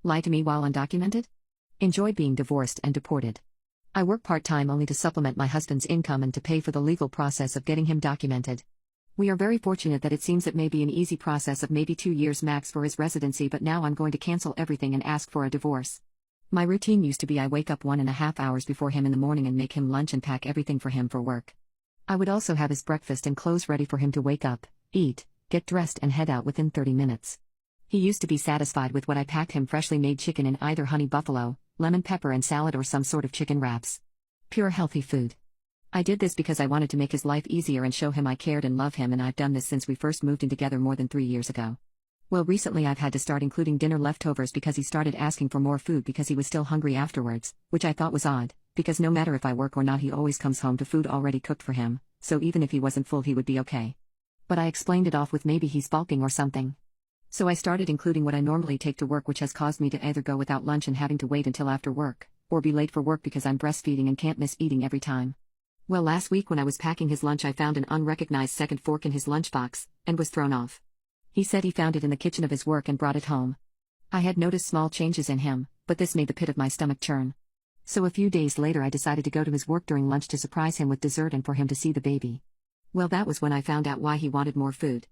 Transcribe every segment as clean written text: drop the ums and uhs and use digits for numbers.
Lie to me while undocumented? Enjoy being divorced and deported. I work part-time only to supplement my husband's income and to pay for the legal process of getting him documented. We are very fortunate that it seems it may be an easy process of maybe 2 years max for his residency, but now I'm going to cancel everything and ask for a divorce. My routine used to be I wake up 1.5 hours before him in the morning and make him lunch and pack everything for him for work. I would also have his breakfast and clothes ready for him to wake up, eat, get dressed and head out within 30 minutes. He used to be satisfied with what I packed him: freshly made chicken in either honey buffalo, lemon pepper and salad, or some sort of chicken wraps. Pure healthy food. I did this because I wanted to make his life easier and show him I cared and love him, and I've done this since we first moved in together more than 3 years ago. Well, recently I've had to start including dinner leftovers because he started asking for more food because he was still hungry afterwards, which I thought was odd, because no matter if I work or not he always comes home to food already cooked for him, so even if he wasn't full he would be okay. But I explained it off with maybe he's bulking or something. So I started including what I normally take to work, which has caused me to either go without lunch and having to wait until after work, or be late for work because I'm breastfeeding and can't miss eating every time. Well, last week when I was packing his lunch I found an unrecognized second fork in his lunchbox, and was thrown off. He said he found it in the kitchen of his work and brought it home. I had noticed small changes in him, but this made the pit of my stomach churn. So a few days later I decided to go to his work during lunch to surprise him with dessert and for him to see the baby. Well, that was when I found out why he wanted more food.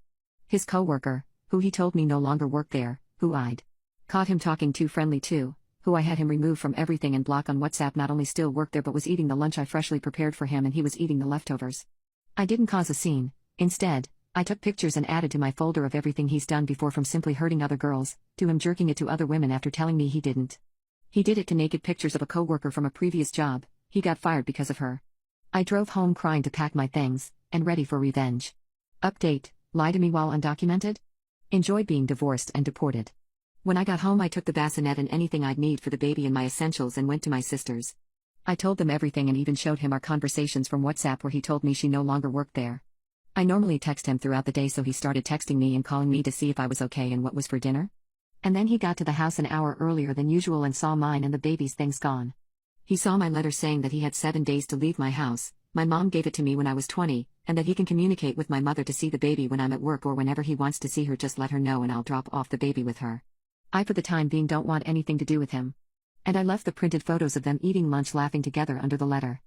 His coworker, who he told me no longer worked there, who I'd caught him talking too friendly to, who I had him removed from everything and block on WhatsApp, not only still worked there but was eating the lunch I freshly prepared for him, and he was eating the leftovers. I didn't cause a scene. Instead, I took pictures and added to my folder of everything he's done before, from simply hurting other girls, to him jerking it to other women after telling me he didn't. He did it to naked pictures of a coworker from a previous job. He got fired because of her. I drove home crying to pack my things, and ready for revenge. Update: lie to me while undocumented? Enjoy being divorced and deported. When I got home I took the bassinet and anything I'd need for the baby and my essentials and went to my sister's. I told them everything and even showed him our conversations from WhatsApp where he told me she no longer worked there. I normally text him throughout the day, so he started texting me and calling me to see if I was okay and what was for dinner. And then he got to the house an hour earlier than usual and saw mine and the baby's things gone. He saw my letter saying that he had 7 days to leave my house. My mom gave it to me when I was 20, and that he can communicate with my mother to see the baby when I'm at work, or whenever he wants to see her just let her know and I'll drop off the baby with her. I for the time being don't want anything to do with him. And I left the printed photos of them eating lunch laughing together under the letter.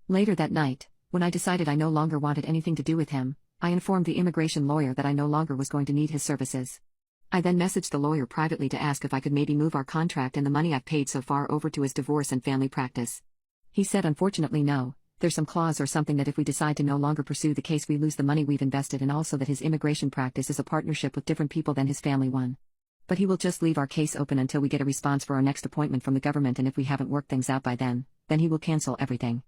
Later that night, when I decided I no longer wanted anything to do with him, I informed the immigration lawyer that I no longer was going to need his services. I then messaged the lawyer privately to ask if I could maybe move our contract and the money I've paid so far over to his divorce and family practice. He said unfortunately no, there's some clause or something that if we decide to no longer pursue the case we lose the money we've invested, and also that his immigration practice is a partnership with different people than his family one. But he will just leave our case open until we get a response for our next appointment from the government, and if we haven't worked things out by then he will cancel everything.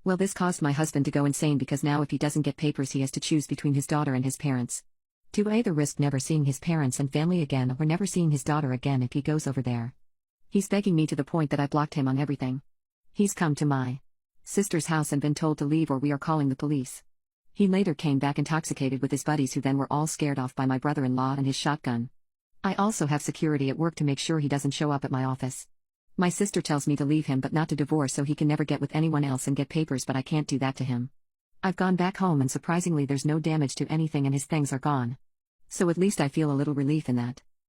Well, this caused my husband to go insane, because now if he doesn't get papers he has to choose between his daughter and his parents. To either risk never seeing his parents and family again or never seeing his daughter again if he goes over there. He's begging me to the point that I blocked him on everything. He's come to my sister's house and been told to leave or we are calling the police. He later came back intoxicated with his buddies, who then were all scared off by my brother-in-law and his shotgun. I also have security at work to make sure he doesn't show up at my office. My sister tells me to leave him but not to divorce so he can never get with anyone else and get papers, but I can't do that to him. I've gone back home and surprisingly there's no damage to anything and his things are gone. So at least I feel a little relief in that.